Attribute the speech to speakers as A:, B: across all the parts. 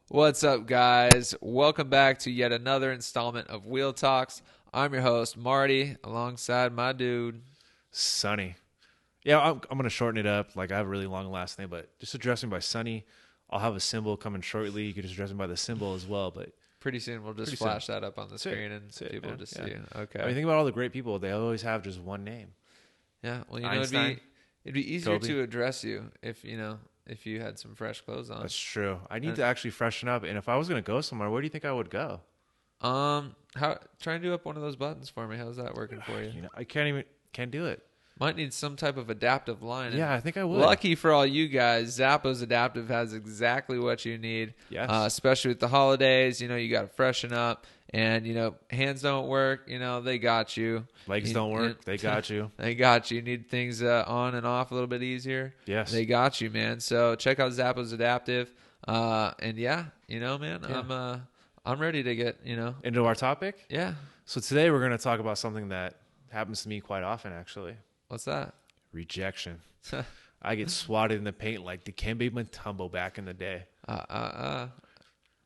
A: What's up, guys? Welcome back to yet another installment of Wheel Talks. I'm your host, Marty, alongside my dude.
B: Sunny. Yeah, I'm going to shorten it up. Like, I have a really long last name, but just address me by Sunny. I'll have a symbol coming shortly. You can just address me by the symbol as well, but
A: Pretty soon we'll just
B: pretty soon.
A: flash that up on the
B: That's it.
A: screen and
B: That's it,
A: people
B: man.
A: just
B: Yeah.
A: see. Okay.
B: I mean, think about all the great people. They always have just one name.
A: Yeah. Well,
B: Einstein,
A: it'd be easier
B: Kobe.
A: to address you if you had some fresh clothes on.
B: That's true. I need
A: And-
B: to actually freshen up. And if I was going to go somewhere, where do you think I would go?
A: How try and do up one of those buttons for me? How's that working for you?
B: I can't do it.
A: Might need some type of adaptive line.
B: Yeah, I think I would.
A: Lucky for all you guys, Zappos Adaptive has exactly what you need.
B: Yes.
A: Especially with the holidays, you got to freshen up, and hands don't work. They got you.
B: Legs don't work. They got you.
A: They got you. Need things on and off a little bit easier.
B: Yes.
A: They got you, man. So check out Zappos Adaptive. And man,
B: Yeah.
A: I'm ready to get
B: Into our topic.
A: yeah.
B: So today we're going to talk about something that happens to me quite often, actually.
A: What's that?
B: Rejection. I get swatted in the paint like Dikembe Mutombo back in the day.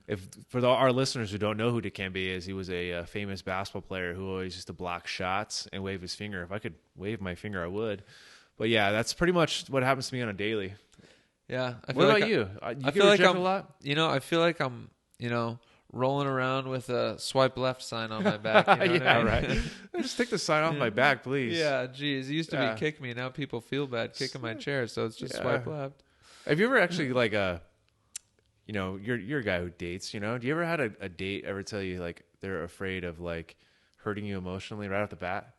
B: If for our listeners who don't know who Dikembe is, he was a famous basketball player who always used to block shots and wave his finger. If I could wave my finger, I would. But yeah, that's pretty much what happens to me on a daily.
A: Yeah.
B: What about you? You
A: I
B: get
A: feel like
B: rejected a lot?
A: I feel like I'm, rolling around with a swipe left sign on my back. You know what
B: Yeah,
A: I mean?
B: right. Just take the sign off my back, please.
A: Yeah, geez. It used to
B: Yeah.
A: be kick me. Now people feel bad kicking my chair, so it's just swipe left.
B: Have you ever actually like you're a guy who dates, do you ever had a date ever tell you like they're afraid of like hurting you emotionally right off the bat?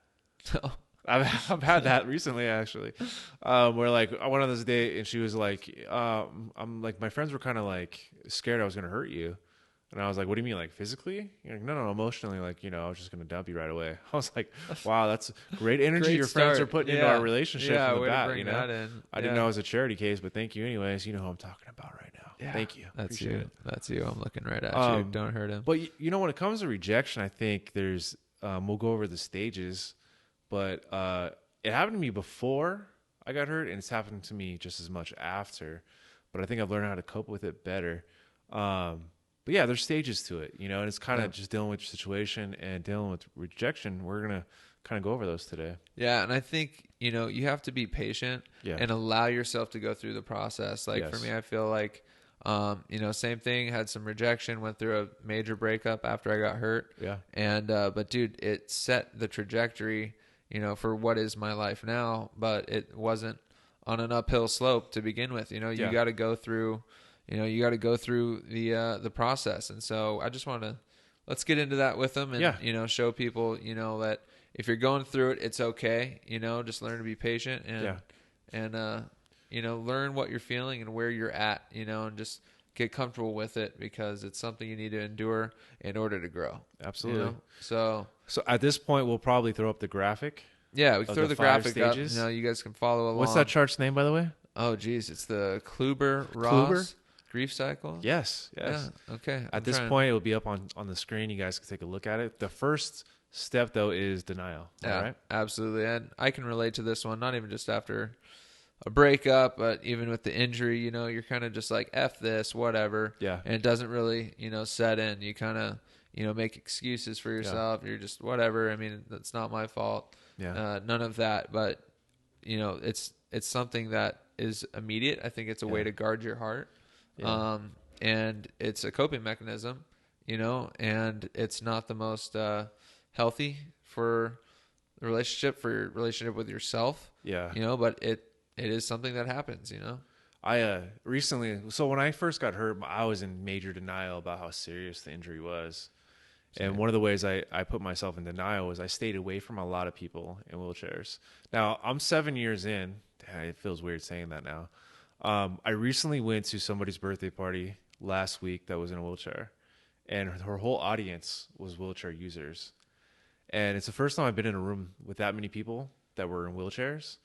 A: No.
B: I've had that recently actually, where like I went on this date and she was like, I'm like my friends were kind of like scared I was gonna hurt you, and I was like, what do you mean like physically? You're like, no, emotionally, like I was just gonna dump you right away. I was like, wow, that's great energy
A: Great
B: your friends
A: start.
B: are putting into
A: Yeah.
B: our relationship
A: Yeah,
B: from the
A: way to
B: bat.
A: bring that in.
B: I didn't
A: Yeah.
B: know it was a charity case, but thank you anyways. You know who I'm talking about right now.
A: Yeah,
B: Thank you.
A: That's
B: Appreciate
A: you.
B: it.
A: That's you. I'm looking right at you.
B: Um,
A: Don't hurt him.
B: But when it comes to rejection, I think there's we'll go over the stages, but it happened to me before I got hurt, and it's happened to me just as much after. But I think I've learned how to cope with it better. But yeah, there's stages to it, and it's kind of just dealing with your situation and dealing with rejection. We're gonna kind of go over those today.
A: Yeah, and I think, you have to be patient
B: Yeah.
A: and allow yourself to go through the process. Like for
B: Yes.
A: me, I feel like, same thing, had some rejection, went through a major breakup after I got hurt.
B: Yeah.
A: And, but dude, it set the trajectory, for what is my life now, but it wasn't on an uphill slope to begin with. You
B: Yeah.
A: got to go through, the process. And so I just want to, let's get into that with them and,
B: Yeah.
A: show people, that if you're going through it, it's okay. Just learn to be patient and learn what you're feeling and where you're at, and just get comfortable with it because it's something you need to endure in order to grow.
B: Absolutely.
A: So
B: at this point, we'll probably throw up the graphic.
A: yeah, we can
B: Of
A: throw
B: the
A: the
B: 5
A: graphic
B: stages?
A: up. You guys can follow along.
B: What's that chart's name, by the way?
A: Oh, geez, it's the Kluber-Ross grief cycle.
B: Yes.
A: Yeah. Okay.
B: At this point, it will be up on the screen. You guys can take a look at it. The first step, though, is denial.
A: Yeah,
B: All right.
A: absolutely. And I can relate to this one, not even just after a breakup, but even with the injury, you're kind of just like, F this, whatever.
B: Yeah.
A: And it doesn't really, set in. You kind of, make excuses for yourself. You're just whatever. I mean, that's not my fault.
B: Yeah.
A: None of that. But, it's something that is immediate. I think it's a way
B: Yeah.
A: to guard your heart.
B: Yeah.
A: And it's a coping mechanism, and it's not the most healthy for the relationship, for your relationship with yourself,
B: Yeah.
A: but it is something that happens,
B: I recently, so when I first got hurt, I was in major denial about how serious the injury was. And one of the ways I put myself in denial was I stayed away from a lot of people in wheelchairs. Now, I'm 7 years in. It feels weird saying that now. I recently went to somebody's birthday party last week that was in a wheelchair, and her whole audience was wheelchair users. And it's the first time I've been in a room with that many people that were in wheelchairs.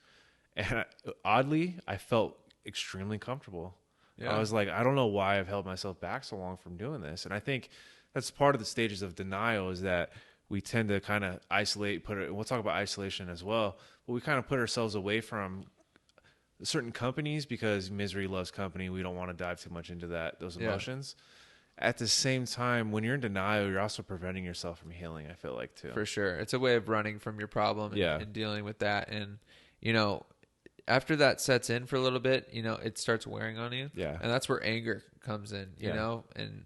B: And oddly, I felt extremely comfortable.
A: Yeah.
B: I was like, I don't know why I've held myself back so long from doing this. And I think that's part of the stages of denial is that we tend to kind of isolate, we'll talk about isolation as well, but we kind of put ourselves away from certain companies because misery loves company. We don't want to dive too much into those emotions. at the same time, when you're in denial, you're also preventing yourself from healing, I feel like, too.
A: For sure. It's a way of running from your problem and dealing with that. And, you know, after that sets in for a little bit, you know, it starts wearing on you.
B: Yeah.
A: And that's where anger comes in, you know? And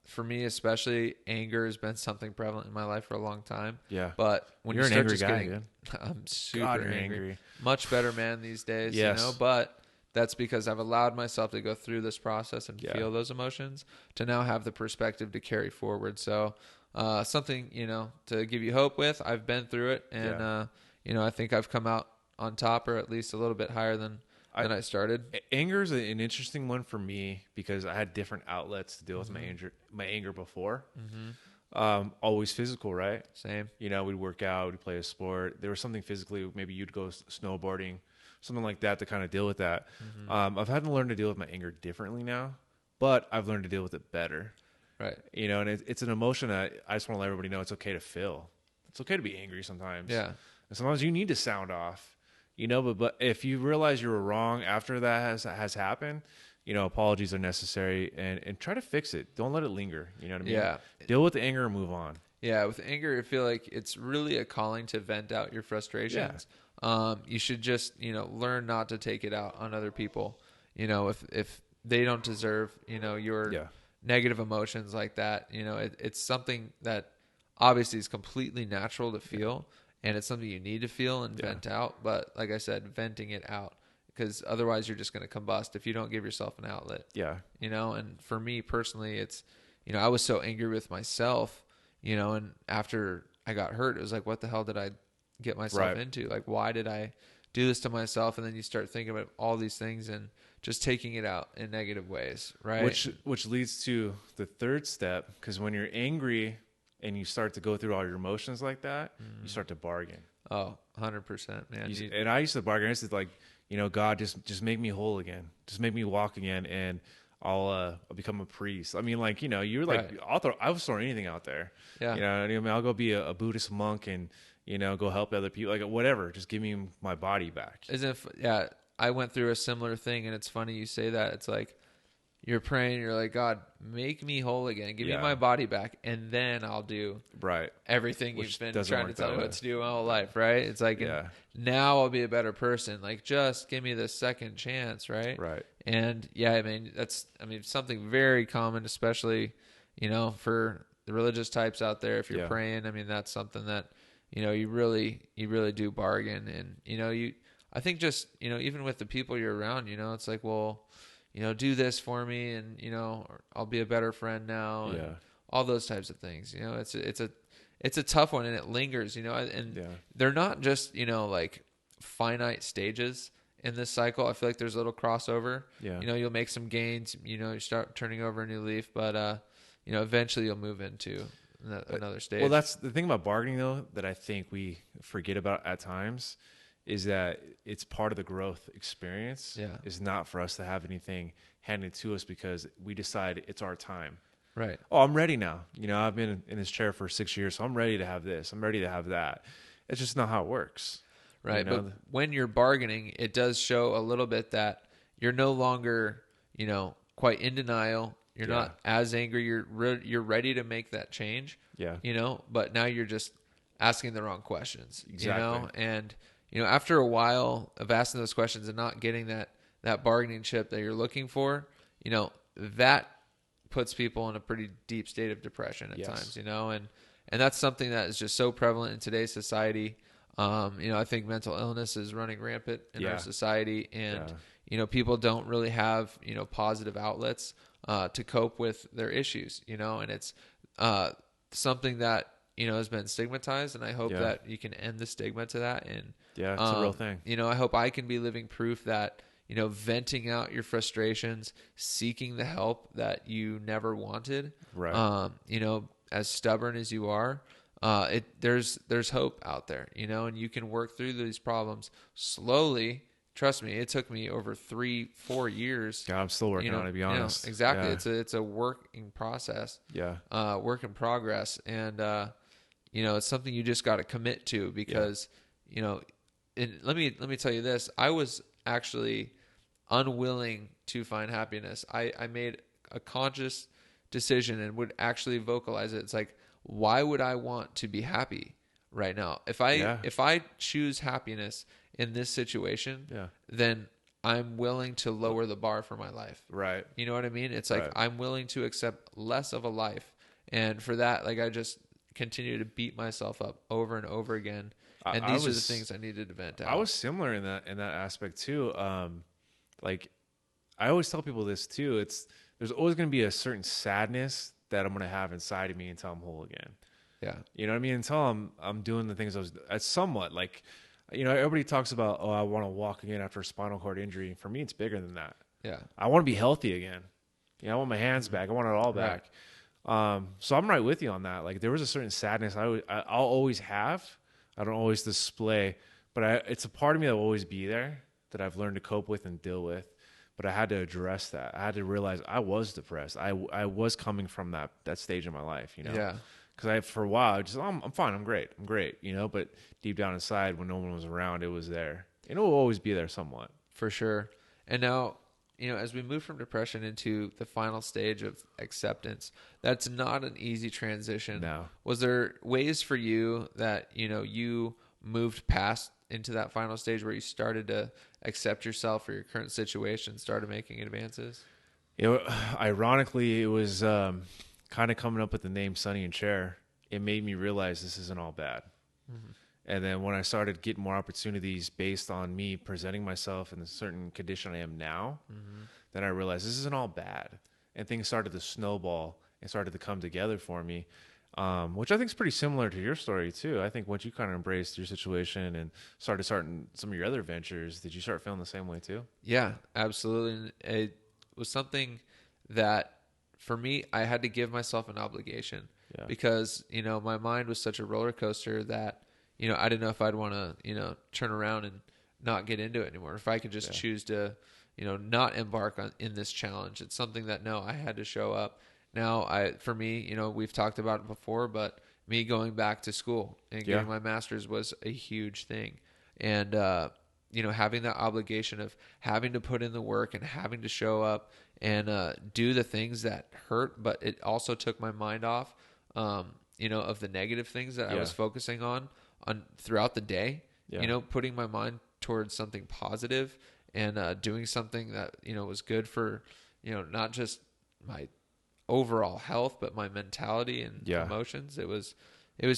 A: for me especially, anger has been something prevalent in my life for a long time.
B: Yeah.
A: But when
B: you're
A: you start
B: an angry
A: just
B: guy,
A: getting,
B: dude.
A: I'm super angry. Much better man these days,
B: Yes.
A: you know? But that's because I've allowed myself to go through this process and feel those emotions to now have the perspective to carry forward. So something, you know, to give you hope with. I've been through it, and, you know, I think I've come out on top, or at least a little bit higher than I started.
B: Anger is an interesting one for me because I had different outlets to deal with my anger before. Always physical, right?
A: Same.
B: You know, we'd work out, we'd play a sport. There was something physically, maybe you'd go snowboarding, something like that to kind of deal with that. I've had to learn to deal with my anger differently now, but I've learned to deal with it better.
A: Right.
B: You know, and it's an emotion that I just want to let everybody know it's okay to feel. It's okay to be angry sometimes.
A: Yeah.
B: And sometimes you need to sound off, you know, but if you realize you were wrong after that has happened, you know, apologies are necessary, and try to fix it. Don't let it linger. You know what I mean?
A: Yeah.
B: Deal with the anger and move on.
A: Yeah. With anger, I feel like it's really a calling to vent out your frustrations. You should just, you know, learn not to take it out on other people. You know, if they don't deserve, you know, your negative emotions like that, you know, it's something that obviously is completely natural to feel, and it's something you need to feel and vent out. But like I said, venting it out, because otherwise you're just going to combust if you don't give yourself an outlet. Yeah. You know, and for me personally, it's, you know, I was so angry with myself, you know, and after I got hurt, it was like, what the hell did I get myself into? Like, why did I do this to myself? And then you start thinking about all these things and just taking it out in negative ways, right?
B: Which leads to the third step, because when you're angry and you start to go through all your emotions like that, you start to bargain.
A: Oh, 100%, man.
B: And I used to bargain. I used to like, you know, God, just make me whole again. Just make me walk again, and I'll become a priest. I mean, like, you know, you're like, I was throwing anything out there. Yeah. You know, I mean, I'll go be a Buddhist monk and, you know, go help other people, like whatever. Just give me my body back.
A: Yeah. I went through a similar thing, and it's funny you say that. It's like you're praying, you're like, God, make me whole again, give me my body back, and then I'll do everything you've been trying to tell me what to do my whole life, right? It's like, now I'll be a better person. Like, just give me the second chance, right? Right. And I mean, that's something very common, especially, you know, for the religious types out there. If you're praying, I mean, that's something that, you know, you really do bargain. And, you know, I think just, you know, even with the people you're around, you know, it's like, well, you know, do this for me, and, you know, I'll be a better friend now, and all those types of things. You know, it's a tough one, and it lingers, you know, and they're not just, you know, like finite stages in this cycle. I feel like there's a little crossover. Yeah. You know, you'll make some gains, you know, you start turning over a new leaf, but, you know, eventually you'll move into another stage.
B: Well, that's the thing about bargaining, though, that I think we forget about at times, is that it's part of the growth experience. Yeah. Is not for us to have anything handed to us because we decide it's our time. Right. Oh, I'm ready now. You know, I've been in this chair for 6 years, so I'm ready to have this. I'm ready to have that. It's just not how it works.
A: Right. You know? But when you're bargaining, it does show a little bit that you're no longer, you know, quite in denial. You're not as angry. You're ready to make that change. Yeah. You know, but now you're just asking the wrong questions. Exactly. You know, and you know, after a while of asking those questions and not getting that bargaining chip that you're looking for, you know, that puts people in a pretty deep state of depression at times, you know, and that's something that is just so prevalent in today's society. You know, I think mental illness is running rampant in our society, and, you know, people don't really have, you know, positive outlets to cope with their issues, you know, and it's something that, you know, has been stigmatized, and I hope that you can end the stigma to that. And
B: it's a real thing.
A: You know, I hope I can be living proof that, you know, venting out your frustrations, seeking the help that you never wanted, right? You know, as stubborn as you are, there's hope out there, you know, and you can work through these problems slowly. Trust me, it took me over 3-4 years.
B: Yeah, I'm still working on it, to be honest.
A: You know, exactly. Yeah. It's a working process. Yeah. Work in progress. And, you know, it's something you just got to commit to, because, you know, let me tell you this. I was actually unwilling to find happiness. I made a conscious decision and would actually vocalize it. It's like, why would I want to be happy right now? If I choose happiness in this situation, then I'm willing to lower the bar for my life.
B: Right.
A: You know what I mean? It's like I'm willing to accept less of a life. And for that, like I just continue to beat myself up over and over again. And these are the things I needed to vent out.
B: I was similar in that aspect too. Like I always tell people this too. There's always going to be a certain sadness that I'm going to have inside of me until I'm whole again.
A: Yeah.
B: You know what I mean? Until I'm doing the things it's somewhat like, everybody talks about, I want to walk again after a spinal cord injury. For me, it's bigger than that.
A: Yeah.
B: I want to be healthy again. I want my hands back. I want it all back. So I'm right with you on that. Like there was a certain sadness I'll always have. I don't always display, but it's a part of me that will always be there that I've learned to cope with and deal with. But I had to address that. I had to realize I was depressed. I was coming from that stage in my life,
A: Yeah.
B: Because for a while, I'm fine. I'm great. But deep down inside, when no one was around, it was there. And it will always be there somewhat.
A: For sure. And now, as we move from depression into the final stage of acceptance, that's not an easy transition.
B: No.
A: Was there ways for you that, you moved past into that final stage where you started to accept yourself or your current situation, started making advances?
B: Ironically, it was kind of coming up with the name Sonny and Cher. It made me realize this isn't all bad. Mm-hmm. And then when I started getting more opportunities based on me presenting myself in a certain condition I am now, then I realized this isn't all bad. And things started to snowball and started to come together for me, which I think is pretty similar to your story too. I think once you kind of embraced your situation and started some of your other ventures, did you start feeling the same way too?
A: Yeah, absolutely. It was something that for me, I had to give myself an obligation because, my mind was such a roller coaster that, I didn't know if I'd want to, turn around and not get into it anymore. If I could just choose to, not embark in this challenge. It's something that, I had to show up. Now, for me, we've talked about it before, but me going back to school and getting my master's was a huge thing. And, having that obligation of having to put in the work and having to show up and do the things that hurt, but it also took my mind off, of the negative things that I was focusing on throughout the day, putting my mind towards something positive and doing something that, was good for, not just my overall health, but my mentality and emotions. It was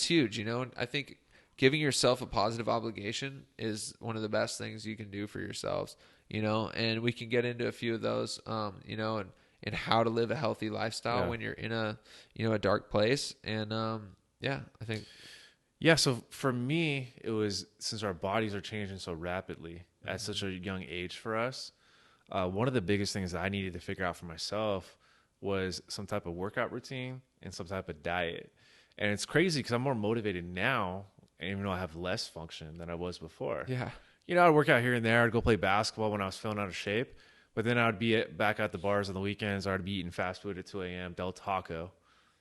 A: huge, and I think giving yourself a positive obligation is one of the best things you can do for yourselves, and we can get into a few of those, and how to live a healthy lifestyle when you're in a dark place. And, I think.
B: Yeah. So for me, it was, since our bodies are changing so rapidly at such a young age for us, one of the biggest things that I needed to figure out for myself was some type of workout routine and some type of diet. And it's crazy because I'm more motivated now, even though I have less function than I was before.
A: Yeah.
B: I'd work out here and there. I'd go play basketball when I was feeling out of shape. But then I would be back at the bars on the weekends, or I'd be eating fast food at 2 a.m. Del Taco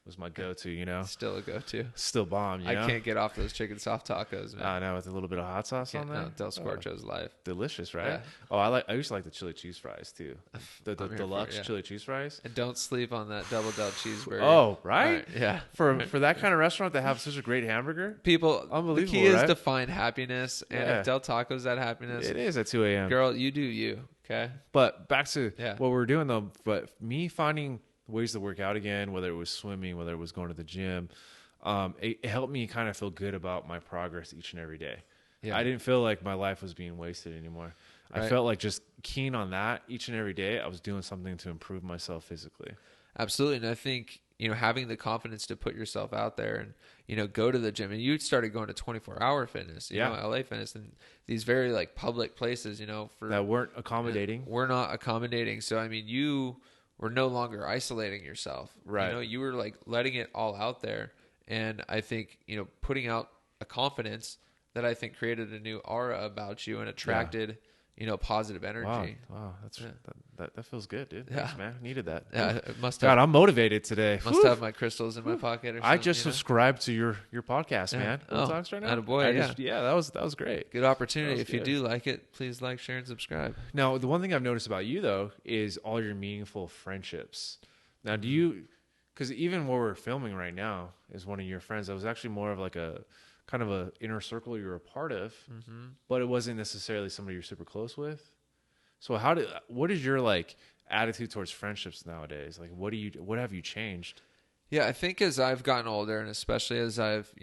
B: was my go-to,
A: Still a go-to.
B: Still bomb,
A: I can't get off those chicken soft tacos, man.
B: I know, with a little bit of hot sauce on there.
A: No, Del Scorcho's life.
B: Delicious, right?
A: Yeah.
B: Oh, I used to like the chili cheese fries too. The deluxe chili cheese fries.
A: And don't sleep on that double Del cheeseburger.
B: Oh, right?
A: Yeah.
B: For that kind of restaurant to have such a great hamburger,
A: people,
B: unbelievable.
A: The key is
B: right?
A: to find happiness, and if Del Taco's that happiness,
B: it is at 2 a.m.
A: Girl, you do you. Okay.
B: But back to what we're doing though. But me finding ways to work out again, whether it was swimming, whether it was going to the gym, it helped me kind of feel good about my progress each and every day. I didn't feel like my life was being wasted anymore. Right. I felt like just keen on that each and every day. I was doing something to improve myself physically.
A: Absolutely. And I think, having the confidence to put yourself out there and, go to the gym, and you started going to 24-hour fitness, you know, LA Fitness, and these very public places, for
B: that weren't accommodating.
A: We're not accommodating. So, I mean, you were no longer isolating yourself.
B: Right.
A: You were letting it all out there. And I think, putting out a confidence that I think created a new aura about you and attracted, positive energy.
B: Wow. That feels good, dude. Yeah. Thanks, man. Needed that.
A: Yeah. It must
B: have. God, I'm motivated today.
A: Must have my crystals in my pocket or something.
B: I just subscribed to your podcast, man. Talks right now.
A: Attaboy,
B: that was great.
A: Good opportunity. If you do like it, please like, share, and subscribe.
B: Now, the one thing I've noticed about you though is all your meaningful friendships. Now, do you Because even what we're filming right now is one of your friends. That was actually more of like a kind of a inner circle you're a part of, but it wasn't necessarily somebody you're super close with. So what is your like attitude towards friendships nowadays? Like, what have you changed?
A: Yeah, I think as I've gotten older, and especially as I've,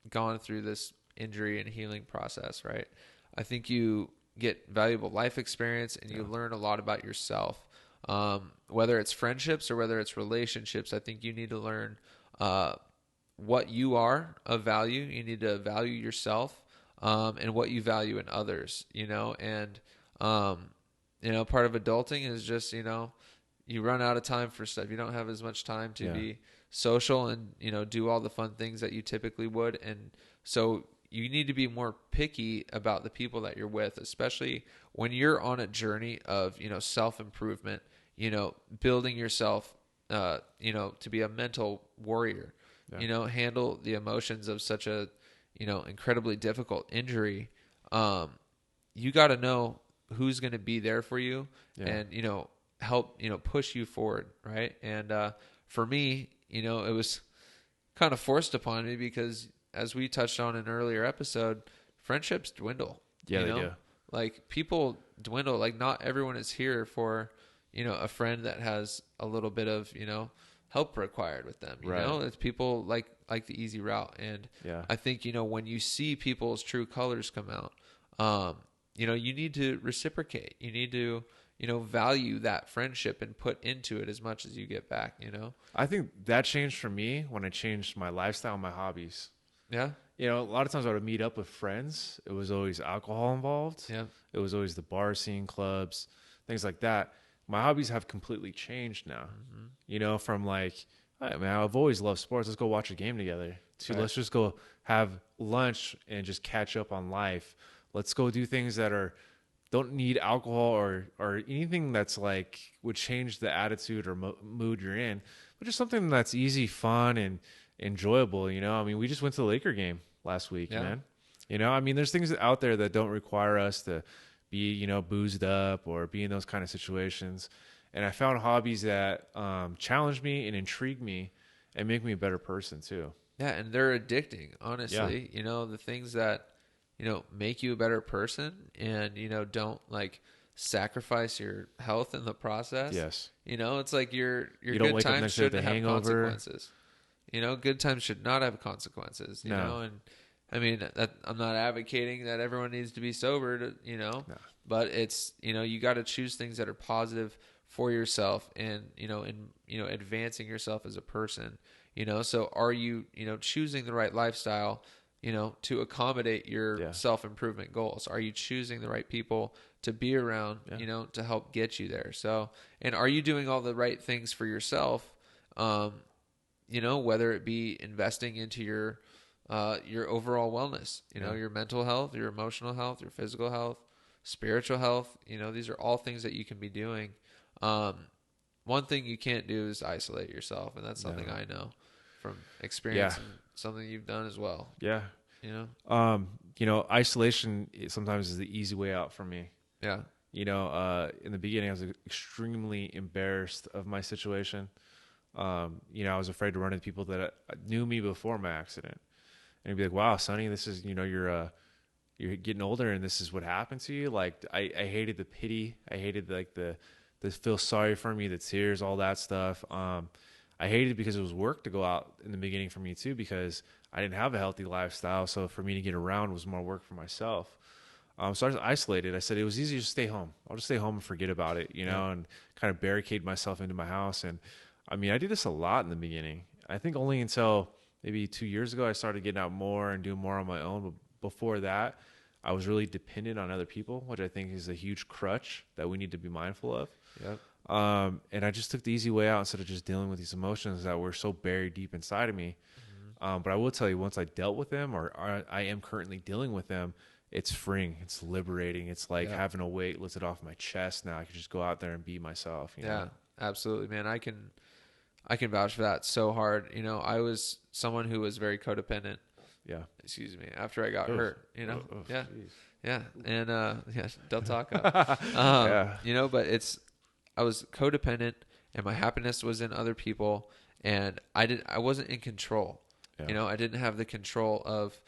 A: gone through this injury and healing process, right? I think you get valuable life experience and you learn a lot about yourself. Whether it's friendships or whether it's relationships, I think you need to learn what you are of value. You need to value yourself and what you value in others, and, part of adulting is just, you run out of time for stuff. You don't have as much time to be social and, do all the fun things that you typically would. And so you need to be more picky about the people that you're with, especially when you're on a journey of, self-improvement, building yourself, to be a mental warrior, handle the emotions of such a, incredibly difficult injury. You got to know who's going to be there for you and, help, push you forward. Right. And, for me, it was kind of forced upon me because as we touched on in an earlier episode, friendships dwindle.
B: Yeah, they do.
A: Like people dwindle. Like not everyone is here for, a friend that has a little bit of, help required with them. You know, it's people like the easy route. And I think, when you see people's true colors come out, you need to reciprocate. You need to, value that friendship and put into it as much as you get back,
B: I think that changed for me when I changed my lifestyle and my hobbies.
A: Yeah.
B: A lot of times I would meet up with friends. It was always alcohol involved.
A: Yeah.
B: It was always the bar scene, clubs, things like that. My hobbies have completely changed now. From like, hey, man, I've always loved sports. Let's go watch a game together. Let's just go have lunch and just catch up on life. Let's go do things that don't need alcohol or anything that's like would change the attitude or mood you're in, but just something that's easy, fun, and enjoyable. I mean, we just went to the Laker game last week, man. I mean, there's things out there that don't require us to be, boozed up or be in those kind of situations. And I found hobbies that challenge me and intrigue me and make me a better person too.
A: Yeah, and they're addicting, honestly. The things that make you a better person and, don't like sacrifice your health in the process.
B: Yes.
A: It's like your
B: you
A: good times shouldn't have consequences. Good times should not have consequences, you know, and I mean, I'm not advocating that everyone needs to be sober but it's, you got to choose things that are positive for yourself and, advancing yourself as a person, so are you, choosing the right lifestyle, to accommodate your self-improvement goals? Are you choosing the right people to be around, to help get you there? So, and are you doing all the right things for yourself? Whether it be investing into your overall wellness, your mental health, your emotional health, your physical health, spiritual health, these are all things that you can be doing. One thing you can't do is isolate yourself. And that's something I know from experience and something you've done as well.
B: Yeah. Isolation sometimes is the easy way out for me.
A: Yeah.
B: In the beginning, I was extremely embarrassed of my situation. I was afraid to run into people that knew me before my accident. And be like, wow, Sonny, this is, you're getting older and this is what happened to you. Like, I hated the pity. I hated like the feel sorry for me, the tears, all that stuff. I hated it because it was work to go out in the beginning for me too, because I didn't have a healthy lifestyle. So for me to get around was more work for myself. So I was isolated. I said it was easier to stay home. I'll just stay home and forget about it, and kind of barricade myself into my house. And I mean, I did this a lot in the beginning. I think only until maybe 2 years ago, I started getting out more and doing more on my own. But before that, I was really dependent on other people, which I think is a huge crutch that we need to be mindful of.
A: Yep.
B: And I just took the easy way out instead of just dealing with these emotions that were so buried deep inside of me. But I will tell you, once I dealt with them, or I am currently dealing with them, it's freeing. It's liberating. It's like having a weight lifted off my chest. Now I can just go out there and be myself. You know?
A: Absolutely, man. I can vouch for that so hard. I was someone who was very codependent.
B: Yeah.
A: Excuse me. After I got hurt, Yeah.
B: Geez.
A: Yeah. And, Del Taco. But I was codependent and my happiness was in other people. and I wasn't in control.
B: Yeah.
A: I didn't have the control of,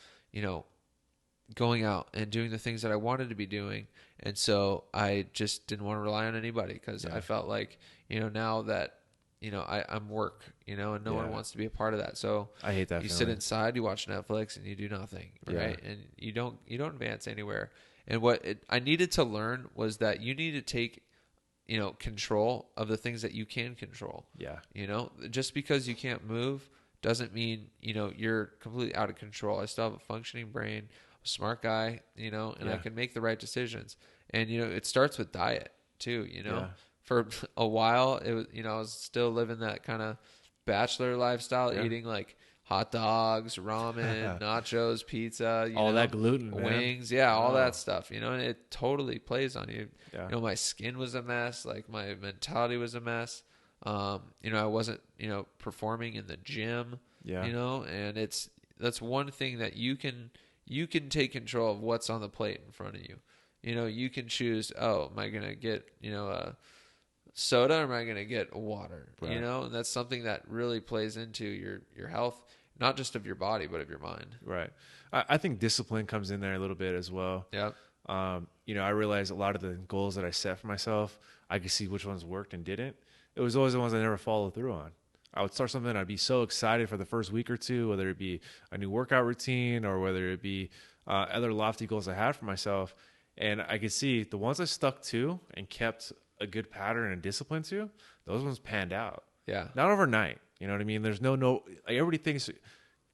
A: going out and doing the things that I wanted to be doing. And so I just didn't want to rely on anybody because I felt like, now that, I'm work, and no one wants to be a part of that. So
B: I hate that
A: you
B: feeling.
A: sit inside, you watch Netflix and you do nothing. Right. And you don't advance anywhere. And I needed to learn was that you need to take, control of the things that you can control.
B: Yeah.
A: Just because you can't move doesn't mean, you're completely out of control. I still have a functioning brain, a smart guy, and I can make the right decisions. And, it starts with diet too, For a while, it was, I was still living that kind of bachelor lifestyle, eating like hot dogs, ramen, nachos, pizza,
B: all that gluten,
A: wings, all that stuff, and it totally plays on you.
B: Yeah.
A: My skin was a mess, like my mentality was a mess. I wasn't, performing in the gym, and that's one thing that you can take control of what's on the plate in front of you. You can choose, am I going to get, a soda or am I going to get water?
B: Right.
A: And that's something that really plays into your health, not just of your body, but of your mind.
B: Right. I think discipline comes in there a little bit as well.
A: Yeah.
B: I realized a lot of the goals that I set for myself, I could see which ones worked and didn't. It was always the ones I never followed through on. I would start something, I'd be so excited for the first week or two, whether it be a new workout routine or whether it be other lofty goals I had for myself. And I could see the ones I stuck to and kept a good pattern and discipline to, those ones panned out.
A: Yeah.
B: Not overnight. You know what I mean? There's no, like everybody thinks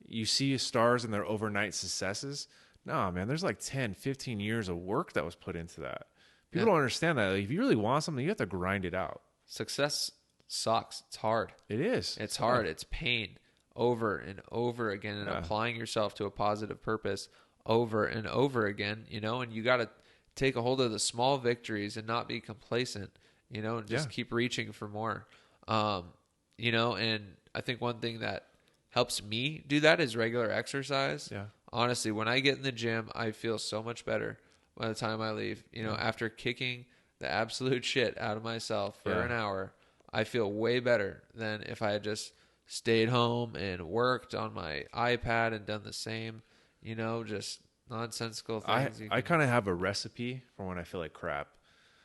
B: you see stars and their overnight successes. No, man, there's like 10, 15 years of work that was put into that. People don't understand that. Like, if you really want something, you have to grind it out.
A: Success sucks. It's hard.
B: It is.
A: It's hard. It's pain over and over again, and applying yourself to a positive purpose over and over again, and you got to take a hold of the small victories and not be complacent, and just keep reaching for more. And I think one thing that helps me do that is regular exercise.
B: Yeah.
A: Honestly, when I get in the gym, I feel so much better by the time I leave. After kicking the absolute shit out of myself for an hour, I feel way better than if I had just stayed home and worked on my iPad and done the same, just nonsensical things.
B: I kind of have a recipe for when I feel like crap.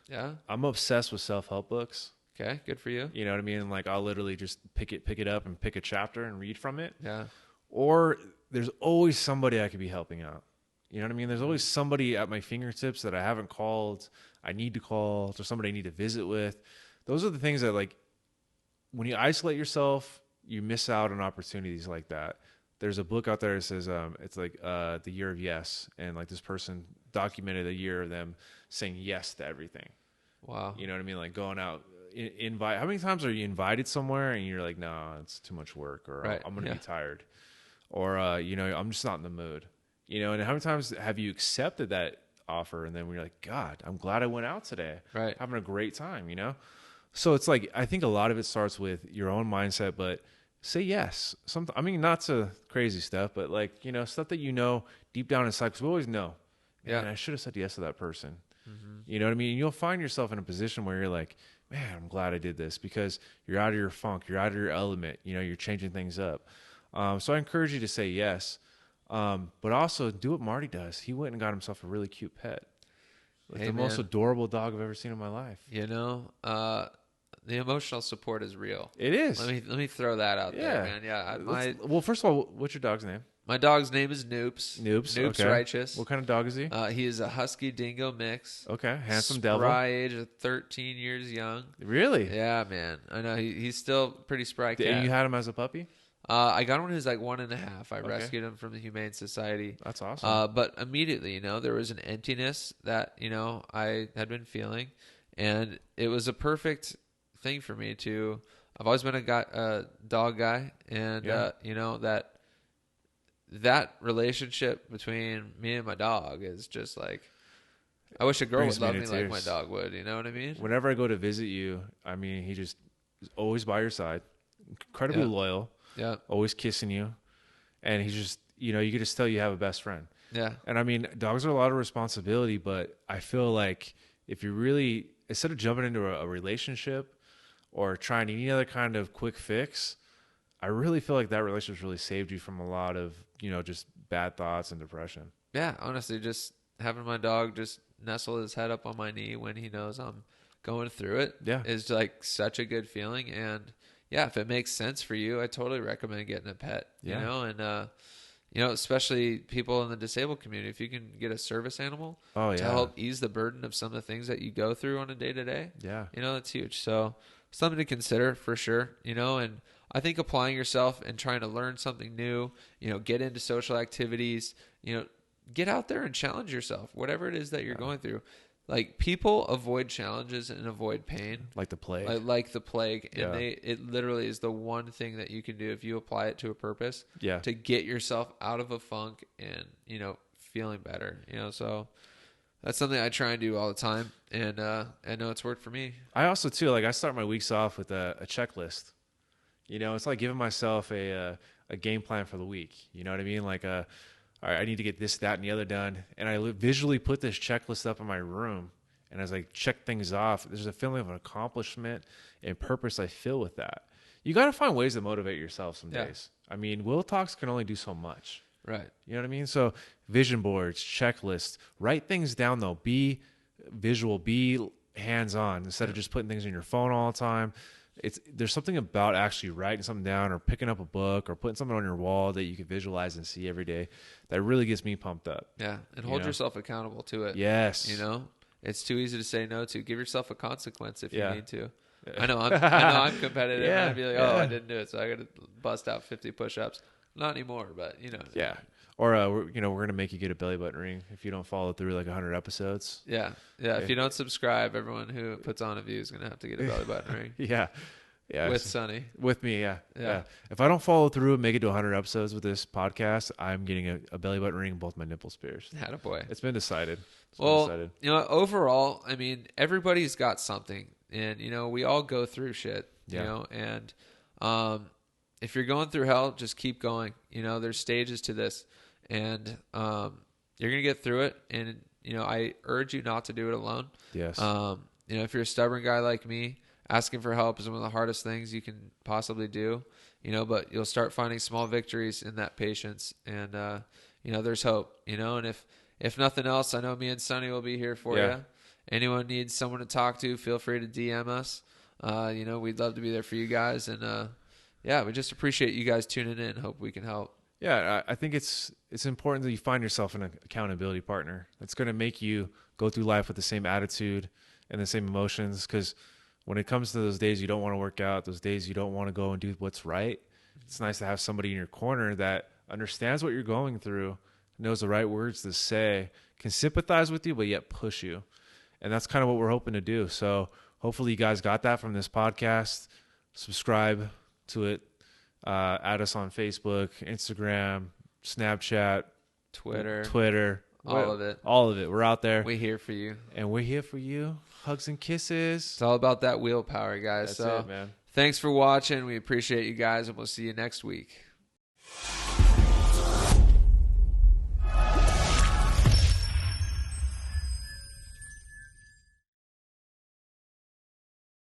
A: Yeah.
B: I'm obsessed with self-help books.
A: Okay. Good for you.
B: You know what I mean? Like I'll literally just pick it up and pick a chapter and read from it.
A: Yeah.
B: Or there's always somebody I could be helping out. You know what I mean? There's always somebody at my fingertips that I haven't called, I need to call, or somebody I need to visit with. Those are the things that, like, when you isolate yourself, you miss out on opportunities like that. There's a book out there that says it's like the year of yes, and like this person documented a year of them saying yes to everything.
A: Wow.
B: You know what I mean? Like going out, invite. How many times are you invited somewhere and you're like, no, it's too much work, or I'm going to be tired, or I'm just not in the mood. And how many times have you accepted that offer and then when you're like, God, I'm glad I went out today.
A: Right.
B: Having a great time, So it's like, I think a lot of it starts with your own mindset, but say yes. Not to crazy stuff, but like, stuff that deep down inside, because we always know, man, I should have said yes to that person. Mm-hmm. You know what I mean? You'll find yourself in a position where you're like, man, I'm glad I did this, because you're out of your funk, you're out of your element, you're changing things up. So I encourage you to say yes. But also do what Marty does. He went and got himself a really cute pet. Like the most adorable dog I've ever seen in my life.
A: The emotional support is real.
B: It is.
A: Let me throw that out there, man. Yeah.
B: Well, first of all, what's your dog's name?
A: My dog's name is Noops.
B: Noops.
A: Noops
B: Okay.
A: Righteous.
B: What kind of dog is he?
A: He is a husky dingo mix.
B: Okay. Handsome devil.
A: Spry age of 13 years young.
B: Really?
A: Yeah, man. I know he's still pretty spry cat.
B: And you had him as a puppy?
A: I got him when he was like 1.5. I rescued him from the Humane Society.
B: That's awesome.
A: But immediately, there was an emptiness that, I had been feeling. And it was a perfect thing for me to... I've always been a dog guy. And, that relationship between me and my dog is just like... I wish a girl would love me like my dog would. You know what I mean?
B: Whenever I go to visit you, he just is always by your side. Incredibly loyal. Yeah. Always kissing you. And he's just, you can just tell you have a best friend.
A: Yeah.
B: And dogs are a lot of responsibility, but I feel like if you really, instead of jumping into a relationship or trying any other kind of quick fix, I really feel like that relationship's really saved you from a lot of, just bad thoughts and depression.
A: Yeah, honestly, just having my dog just nestle his head up on my knee when he knows I'm going through it is like such a good feeling. And yeah, if it makes sense for you, I totally recommend getting a pet, and, especially people in the disabled community, if you can get a service animal to help ease the burden of some of the things that you go through on a day to day, that's huge. So something to consider for sure, and I think applying yourself and trying to learn something new, get into social activities, get out there and challenge yourself, whatever it is that you're going through. Like, people avoid challenges and avoid pain.
B: Like the plague.
A: Like the plague. And it literally is the one thing that you can do if you apply it to a purpose to get yourself out of a funk and, feeling better. So that's something I try and do all the time. And I know it's worked for me.
B: I also, too, I start my weeks off with a checklist. It's like giving myself a game plan for the week. You know what I mean? Like, all right, I need to get this, that, and the other done. And I visually put this checklist up in my room. And as I check things off, there's a feeling of an accomplishment and purpose I feel with that. You got to find ways to motivate yourself some days. I mean, Will Talks can only do so much.
A: Right.
B: You know what I mean? So vision boards, checklists, write things down, though. Be visual, be hands-on instead of just putting things in your phone all the time. There's something about actually writing something down or picking up a book or putting something on your wall that you can visualize and see every day that really gets me pumped up.
A: Yeah, and hold yourself accountable to it.
B: Yes.
A: It's too easy to say no to. Give yourself a consequence if you need to. I know I'm competitive. And I'd be like, I didn't do it, so I got to bust out 50 push-ups. Not anymore, but
B: Yeah. Or we're gonna make you get a belly button ring if you don't follow through 100 episodes.
A: Yeah. If you don't subscribe, everyone who puts on a view is gonna have to get a belly button ring.
B: Yeah.
A: With Sonny.
B: With me, yeah. If I don't follow through and make it to 100 episodes with this podcast, I'm getting a belly button ring and both my nipples pierced.
A: Attaboy.
B: It's been decided.
A: Overall, I mean, everybody's got something, and we all go through shit. And if you're going through hell, just keep going. There's stages to this. And you're going to get through it. And, I urge you not to do it alone.
B: Yes.
A: If you're a stubborn guy like me, asking for help is one of the hardest things you can possibly do. But you'll start finding small victories in that patience. And, there's hope. And if nothing else, I know me and Sonny will be here for you. Anyone needs someone to talk to, feel free to DM us. We'd love to be there for you guys. And, we just appreciate you guys tuning in. Hope we can help.
B: Yeah, I think it's important that you find yourself an accountability partner that's going to make you go through life with the same attitude and the same emotions. Because when it comes to those days you don't want to work out, those days you don't want to go and do what's right, it's nice to have somebody in your corner that understands what you're going through, knows the right words to say, can sympathize with you, but yet push you. And that's kind of what we're hoping to do. So hopefully you guys got that from this podcast. Subscribe to it. Add us on Facebook, Instagram, Snapchat,
A: Twitter, all of it. We're out there.
B: We're here for you.
A: And we're here for you. Hugs and kisses.
B: It's all about that willpower, guys.
A: That's it, man. Thanks for watching. We appreciate you guys, and we'll see you next week.